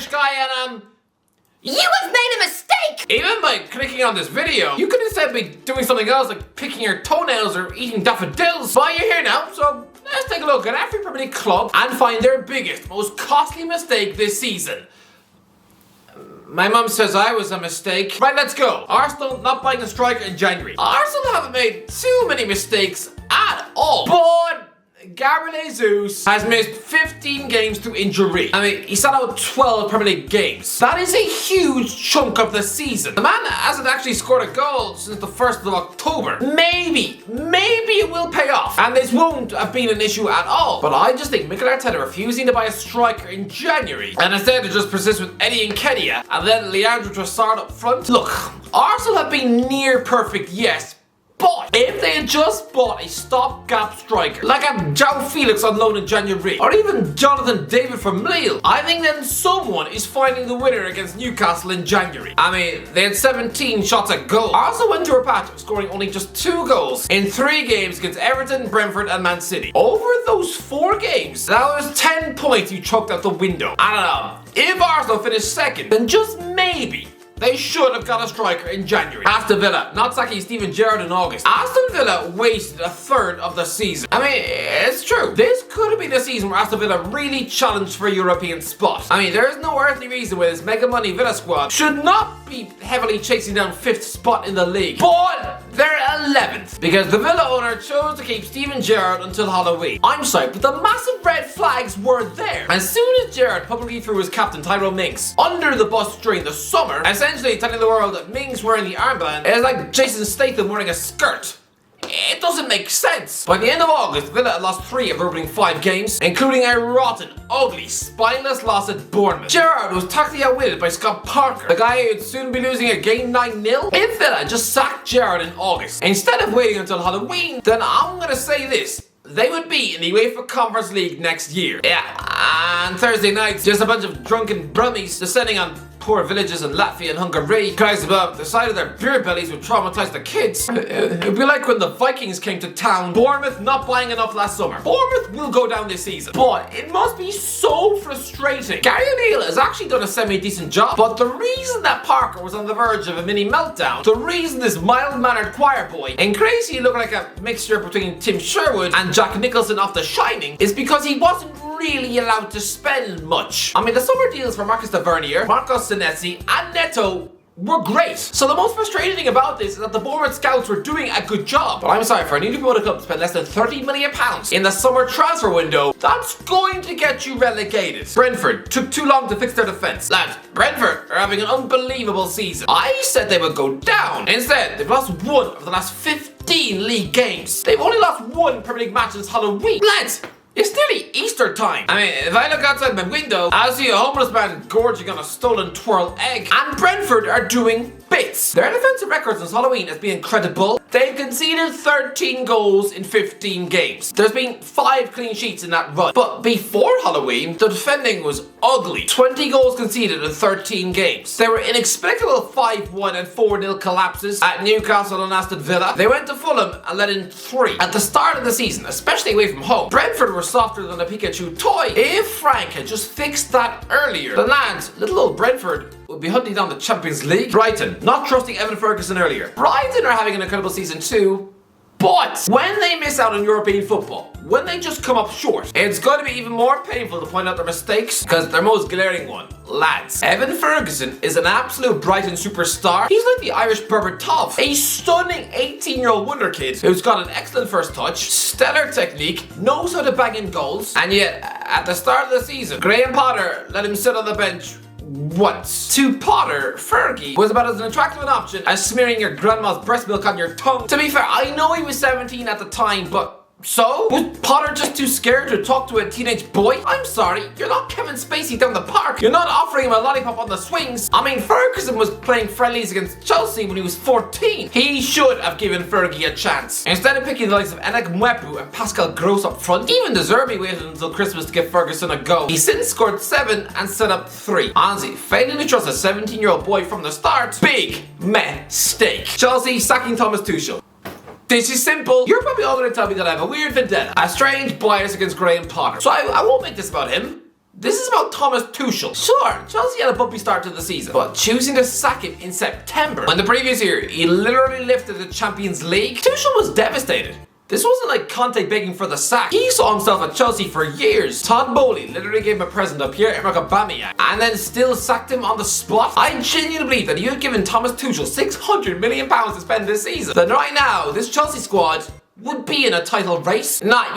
Irish guy and You have made a mistake! even by clicking on this video, you could instead be doing something else like picking your toenails or eating daffodils. But you're here now, so let's take a look at every Premier League club and find their biggest, most costly mistake this season. My mum says I was a mistake. Right, let's go. Arsenal not buying a striker in January. Arsenal haven't made too many mistakes at all. But Gabriel Jesus has missed 15 games through injury. I mean, he sat out 12 Premier League games. That is a huge chunk of the season. The man hasn't actually scored a goal since the 1st of October. Maybe it will pay off. And this won't have been an issue at all. But I just think Mikel Arteta refusing to buy a striker in January and instead to just persist with Eddie Nketiah and then Leandro Trossard up front. Look, Arsenal have been near perfect, yes. But if they had just bought a stopgap striker, like a João Felix on loan in January, or even Jonathan David from Lille, I think then someone is finding the winner against Newcastle in January. I mean, they had 17 shots at goal. Arsenal went through a patch of scoring only just 2 goals in 3 games against Everton, Brentford and Man City. Over those 4 games, that was 10 points you chucked out the window. I don't know. If Arsenal finished second, then just maybe they should have got a striker in January. Aston Villa, not sacking Steven Gerrard in August. Aston Villa wasted a third of the season. I mean, it's true. This could have been the season where Aston Villa really challenged for a European spot. I mean, there is no earthly reason why this mega money Villa squad should not be heavily chasing down 5th spot in the league. But they're 11th because the Villa owner chose to keep Steven Gerrard until Halloween. I'm sorry, but the massive red flags were there. As soon as Gerrard publicly threw his captain Tyrone Mings under the bus during the summer, essentially telling the world that Mings wearing the armband is like Jason Statham wearing a skirt. It doesn't make sense. By the end of August, Villa had lost 3 of their opening 5 games, including a rotten, ugly, spineless loss at Bournemouth. Gerrard was tactically outwitted by Scott Parker, the guy who would soon be losing a game 9-0. If Villa just sacked Gerrard in August, instead of waiting until Halloween, then I'm gonna say this: they would be in the UEFA Conference League next year. Yeah, and Thursday night, just a bunch of drunken brummies descending on poor villages in Latvia and Hungary. Guys above the side of their beer bellies would traumatize the kids. It'd be like when the Vikings came to town. Bournemouth not buying enough last summer. Bournemouth will go down this season, but it must be so frustrating. Gary O'Neill has actually done a semi-decent job, but the reason that Parker was on the verge of a mini meltdown, the reason this mild-mannered choir boy and Crazy looked like a mixture between Tim Sherwood and Jack Nicholson off The Shining, is because he wasn't really allowed to spend much. I mean, the summer deals for Marcus Tavernier, Marcos Senesi and Neto were great. So the most frustrating thing about this is that the Bournemouth scouts were doing a good job. But I'm sorry, for a newly promoted club to spend less than £30 million in the summer transfer window, that's going to get you relegated. Brentford took too long to fix their defence. Lads, Brentford are having an unbelievable season. I said they would go down. Instead, they've lost 1 of the last 15 league games. They've only lost 1 Premier League match since Halloween. Lads, it's nearly Easter time. I mean, if I look outside my window, I'll see a homeless man gorging on a stolen twirl egg. And Brentford are doing bits. Their defensive record since Halloween has been incredible. They've conceded 13 goals in 15 games. There's been 5 clean sheets in that run. But before Halloween, the defending was ugly. 20 goals conceded in 13 games. There were inexplicable 5-1 and 4-0 collapses at Newcastle and Aston Villa. They went to Fulham and let in 3. At the start of the season, especially away from home, Brentford were softer than a Pikachu toy. If Frank had just fixed that earlier, the lads, little old Brentford, would be hunting down the Champions League. Brighton, not trusting Evan Ferguson earlier. Brighton are having an incredible season too, but when they miss out on European football, when they just come up short, it's going to be even more painful to point out their mistakes, because their most glaring one, lads. Evan Ferguson is an absolute Brighton superstar. He's like the Irish Berbatov, a stunning 18-year-old wonder kid who's got an excellent first touch, stellar technique, knows how to bang in goals, and yet at the start of the season, Graham Potter let him sit on the bench once. To Potter, Fergie was about as an attractive an option as smearing your grandma's breast milk on your tongue. To be fair, I know he was 17 at the time, but so? Was Potter just too scared to talk to a teenage boy? I'm sorry, you're not Kevin Spacey down the park. You're not offering him a lollipop on the swings. I mean, Ferguson was playing friendlies against Chelsea when he was 14. He should have given Fergie a chance. Instead of picking the likes of Enek Mwepu and Pascal Gross up front, even De Zerbi waited until Christmas to give Ferguson a go. He since scored 7 and set up 3. Honestly, failing to trust a 17-year-old boy from the start, big mistake. Chelsea sacking Thomas Tuchel. This is simple. You're probably all going to tell me that I have a weird vendetta, a strange bias against Graham Potter. So I won't make this about him. This is about Thomas Tuchel. Sure, Chelsea had a bumpy start to the season, but choosing to sack him in September, when the previous year he literally lifted the Champions League, Tuchel was devastated. This wasn't like Conte begging for the sack. He saw himself at Chelsea for years. Todd Bowley literally gave him a present of Pierre-Emerick Aubameyang and then still sacked him on the spot. I genuinely believe that if you had given Thomas Tuchel £600 million to spend this season, then right now this Chelsea squad would be in a title race. Not,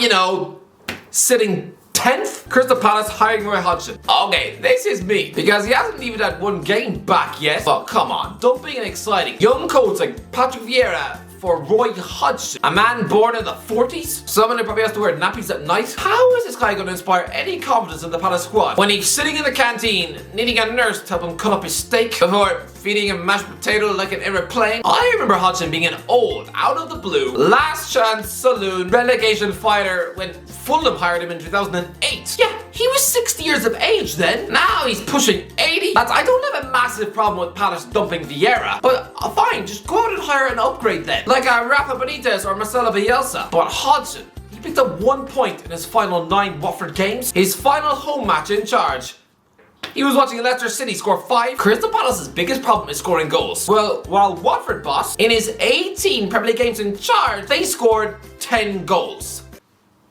sitting 10th? Crystal Palace hiring Roy Hodgson. Okay, this is me, because he hasn't even had one game back yet. But come on, dumping and exciting young coach like Patrick Vieira for Roy Hodgson, a man born in the 40s, someone who probably has to wear nappies at night. How is this guy going to inspire any confidence in the Palace squad when he's sitting in the canteen needing a nurse to help him cut up his steak before feeding him mashed potato like an airplane? I remember Hodgson being an old, out of the blue, last chance saloon relegation fighter when Fulham hired him in 2008. Yeah, he was 60 years of age then. Now he's pushing 80. Lads, I don't have a massive problem with Palace dumping Vieira, but fine, just go out and hire an upgrade then, like a Rafa Benitez or Marcelo Bielsa. But Hodgson, he picked up 1 point in his final 9 Watford games, his final home match in charge. He was watching Leicester City score 5. Crystal Palace's biggest problem is scoring goals. Well, while Watford boss, in his 18 Premier League games in charge, they scored 10 goals.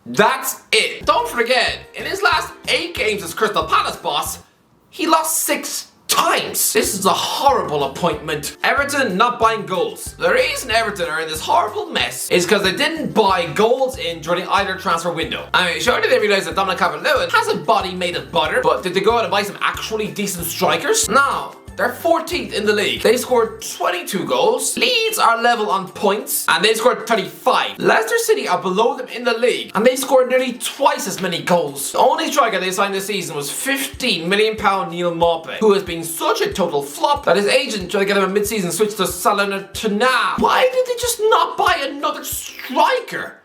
That's it. Don't forget, in his last 8 games as Crystal Palace boss, he lost 6 times. This is a horrible appointment. Everton not buying goals. The reason Everton are in this horrible mess is because they didn't buy goals in during either transfer window. I mean, surely they realize that Dominic Calvert-Lewin has a body made of butter, but did they go out and buy some actually decent strikers? No. They're 14th in the league. They scored 22 goals. Leeds are level on points, and they scored 35. Leicester City are below them in the league, and they scored nearly twice as many goals. The only striker they signed this season was £15 million Neil Maupay, who has been such a total flop that his agent tried to get him a mid-season switch to Salernitana. Why did they just not buy another striker?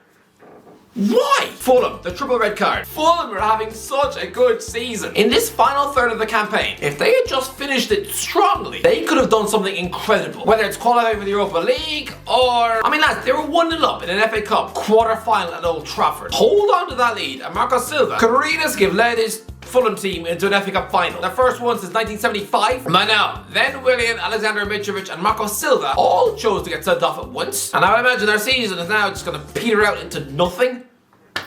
Why? Fulham, the triple red card. Fulham are having such a good season. In this final third of the campaign, if they had just finished it strongly, they could have done something incredible. Whether it's qualifying for the Europa League or... I mean, lads, they were 1-0 up in an FA Cup quarter-final at Old Trafford. Hold on to that lead, and Marco Silva could really have led his Fulham team into an FA Cup final. Their first one since 1975. By now, then Willian, Alexander Mitrovic and Marco Silva all chose to get sent off at once. And I would imagine their season is now just going to peter out into nothing.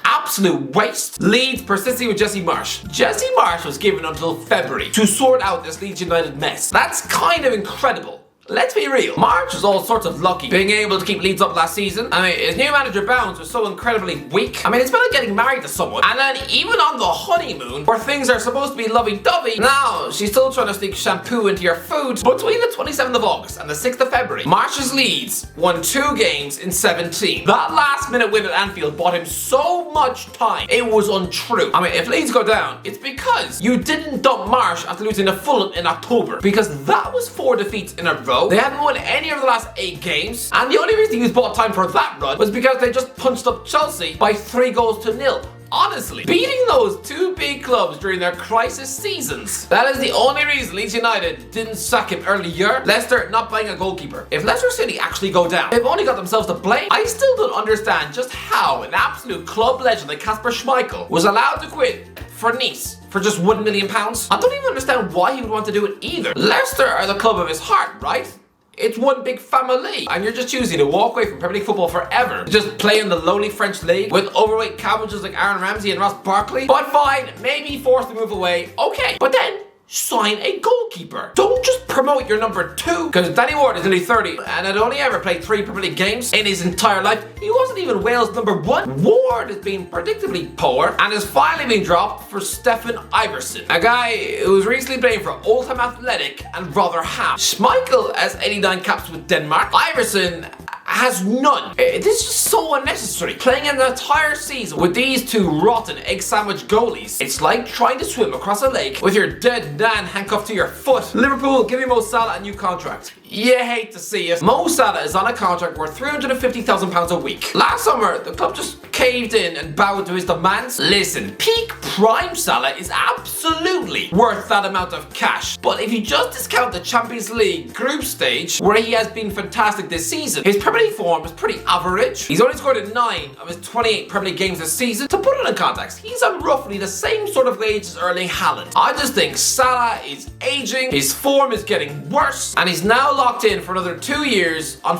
Absolute waste. Leeds persisting with Jesse Marsch. Jesse Marsch was given until February to sort out this Leeds United mess. That's kind of incredible. Let's be real, March was all sorts of lucky being able to keep Leeds up last season. I mean, his new manager Bounds was so incredibly weak. I mean, it's been like getting married to someone, and then even on the honeymoon, where things are supposed to be lovey-dovey, now she's still trying to sneak shampoo into your food. Between the 27th of August and the 6th of February, March's Leeds won 2 games in 17. That last-minute win at Anfield bought him so much time, it was untrue. I mean, if Leeds go down, it's because you didn't dump March after losing to Fulham in October, because that was 4 defeats in a row. They hadn't won any of the last 8 games, and the only reason he bought time for that run was because they just punched up Chelsea by 3-0. Honestly, beating those 2 big clubs during their crisis seasons, that is the only reason Leeds United didn't sack him earlier. Leicester not buying a goalkeeper. If Leicester City actually go down, they've only got themselves to blame. I still don't understand just how an absolute club legend like Kasper Schmeichel was allowed to quit for Nice for just £1 million. I don't even understand why he would want to do it either. Leicester are the club of his heart, right? It's one big family, and you're just choosing to walk away from Premier League football forever to just play in the lowly French league with overweight cabbages like Aaron Ramsey and Ross Barkley. But fine, maybe forced to move away, okay. But then, sign a goalkeeper. Don't just promote your number 2, because Danny Ward is nearly 30 and had only ever played 3 Premier League games in his entire life. He wasn't even Wales' number 1. Ward has been predictably poor and has finally been dropped for Stefan Iversen, a guy who was recently playing for Oldham Athletic and Rotherham. Schmeichel has 89 caps with Denmark. Iversen has none. This is just so unnecessary. Playing an entire season with these 2 rotten egg sandwich goalies, it's like trying to swim across a lake with your dead nan handcuffed to your foot. Liverpool, give me Mo Salah a new contract. You hate to see it. Mo Salah is on a contract worth £350,000 a week. Last summer, the club just caved in and bowed to his demands. Listen, peak prime Salah is absolutely worth that amount of cash. But if you just discount the Champions League group stage, where he has been fantastic this season, his Premier City form is pretty average. He's only scored in 9 of his 28 Premier League games this season. To put it in context, he's on roughly the same sort of age as Erling Haaland. I just think Salah is aging, his form is getting worse, and he's now locked in for another 2 years on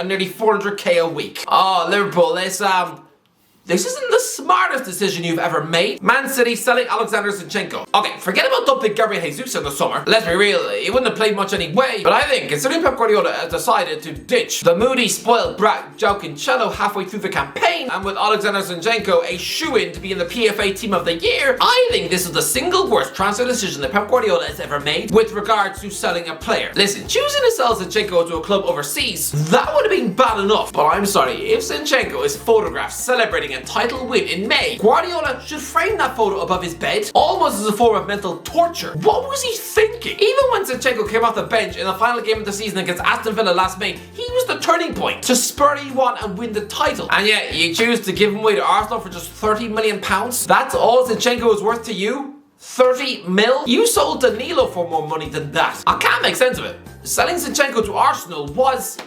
nearly 400k a week. Oh, Liverpool, this isn't the smartest decision you've ever made. Man City selling Alexander Zinchenko. Okay, forget about dumping Gabriel Jesus in the summer. Let's be real, he wouldn't have played much anyway. But I think, considering Pep Guardiola has decided to ditch the moody, spoiled brat João Cancelo halfway through the campaign, and with Alexander Zinchenko a shoo-in to be in the PFA Team of the Year, I think this is the single worst transfer decision that Pep Guardiola has ever made with regards to selling a player. Listen, choosing to sell Zinchenko to a club overseas, that would have been bad enough. But I'm sorry, if Zinchenko is photographed celebrating a title win in May, Guardiola should frame that photo above his bed, almost as a form of mental torture. What was he thinking? Even when Zinchenko came off the bench in the final game of the season against Aston Villa last May, he was the turning point to spur you on and win the title. And yet, you choose to give him away to Arsenal for just £30 million? That's all Zinchenko is worth to you? 30 mil? You sold Danilo for more money than that. I can't make sense of it. Selling Zinchenko to Arsenal was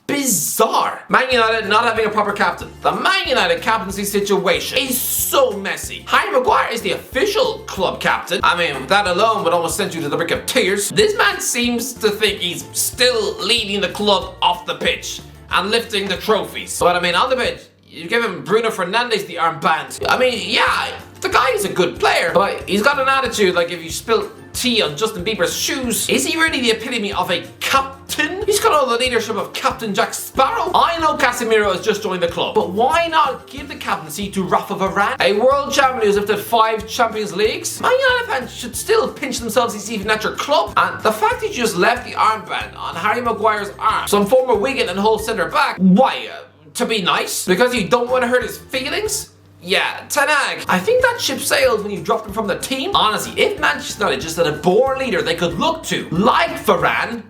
bizarre. Man United not having a proper captain. The Man United captaincy situation is so messy. Harry Maguire is the official club captain. I mean, that alone would almost send you to the brink of tears. This man seems to think he's still leading the club off the pitch and lifting the trophies. But I mean, on the pitch, you give him Bruno Fernandes the armband. I mean, yeah, the guy is a good player, but he's got an attitude like if you spilt tea on Justin Bieber's shoes. Is he really the epitome of a captain? He's got all the leadership of Captain Jack Sparrow. I know Casemiro has just joined the club, but why not give the captaincy to Rafa Varane, a world champion who's lifted 5 Champions Leagues? Man United fans should still pinch themselves he's even at your club. And the fact that you just left the armband on Harry Maguire's arm, some former Wigan and Hull centre back, why? To be nice? Because you don't want to hurt his feelings? Yeah, Ten Hag, I think that ship sailed when you dropped him from the team. Honestly, if Manchester United just had a born leader they could look to, like Varane,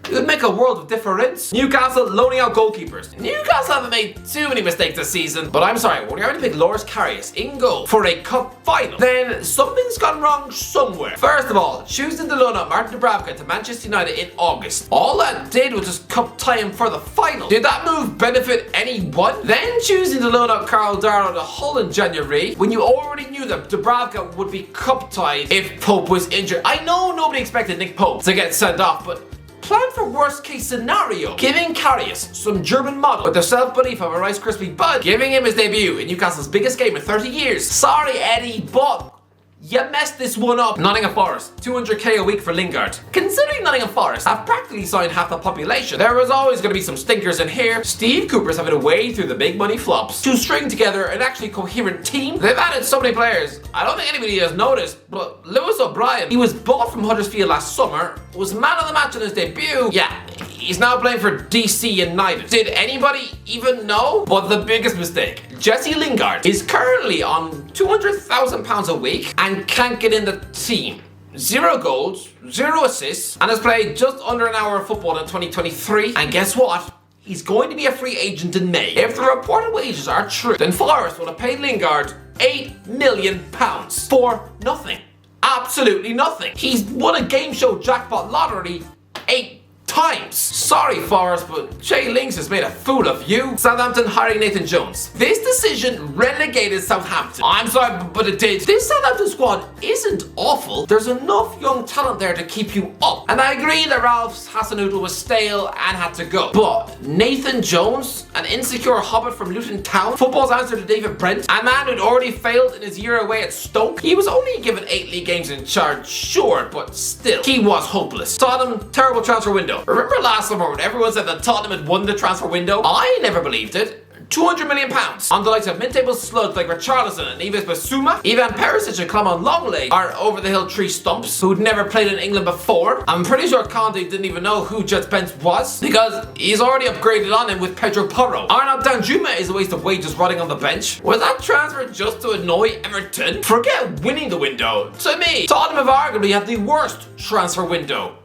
it would make a world of difference. Newcastle loaning out goalkeepers. Newcastle haven't made too many mistakes this season, but I'm sorry, when you're having to pick Loris Karius in goal for a cup final, then something's gone wrong somewhere. First of all, choosing to loan out Martin Dubravka to Manchester United in August. All that did was just cup tie him for the final. Did that move benefit anyone? Then choosing to loan out Carl Darlow to Hull in January, when you already knew that Dubravka would be cup tied if Pope was injured. I know nobody expected Nick Pope to get sent off, but plan for worst case scenario. Giving Karius some German model with the self-belief of a Rice Krispie bud. Giving him his debut in Newcastle's biggest game in 30 years. Sorry, Eddie, but you messed this one up. Nottingham Forest, 200k a week for Lingard. Considering Nottingham Forest have practically signed half the population, there was always going to be some stinkers in here. Steve Cooper's having to wade through the big money flops to string together an actually coherent team. They've added so many players, I don't think anybody has noticed, but Lewis O'Brien, he was bought from Huddersfield last summer, was man of the match in his debut. Yeah, he's now playing for DC United. Did anybody even know? But the biggest mistake, Jesse Lingard is currently on £200,000 a week and can't get in the team. 0 goals, 0 assists, and has played just under an hour of football in 2023. And guess what? He's going to be a free agent in May. If the reported wages are true, then Forest will have paid Lingard £8 million for nothing. Absolutely nothing. He's won a game show jackpot lottery 8 times. Sorry, Forest, but Jay Links has made a fool of you. Southampton hiring Nathan Jones. This decision relegated Southampton. I'm sorry, but it did. This Southampton squad isn't awful. There's enough young talent there to keep you up. And I agree that Ralph Hasenhüttl was stale and had to go. But Nathan Jones, an insecure hobbit from Luton Town, football's answer to David Brent, a man who'd already failed in his year away at Stoke. He was only given 8 league games in charge, sure, but still, he was hopeless. Tottenham, terrible transfer window. Remember last summer when everyone said that Tottenham had won the transfer window? I never believed it. £200 million on the likes of mid-table slugs like Richarlison and Yves Bissouma. Ivan Perisic and Clement Longley are over-the-hill tree stumps who'd never played in England before. I'm pretty sure Conte didn't even know who Jet Spence was because he's already upgraded on him with Pedro Porro. Arnaud Danjuma is a waste of wages rotting on the bench. Was that transfer just to annoy Everton? Forget winning the window. To me, Tottenham have arguably had the worst transfer window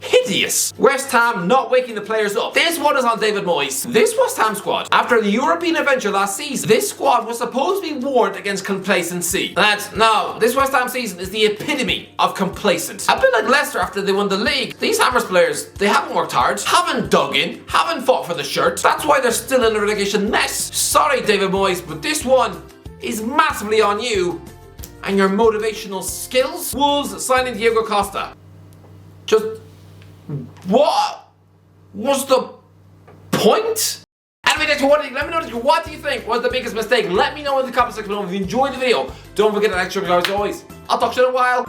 hideous. West Ham not waking the players up. This one is on David Moyes. This West Ham squad, after the European adventure last season, this squad was supposed to be warned against complacency. Lads, no, this West Ham season is the epitome of complacent. A bit like Leicester after they won the league. These Hammers players, they haven't worked hard, haven't dug in, haven't fought for the shirt. That's why they're still in the relegation mess. Sorry, David Moyes, but this one is massively on you and your motivational skills. Wolves signing Diego Costa. Just what was the point? Anyway, let me know what do you think was the biggest mistake. Let me know in the comment section below. If you enjoyed the video, don't forget to like, subscribe as always. I'll talk to you in a while.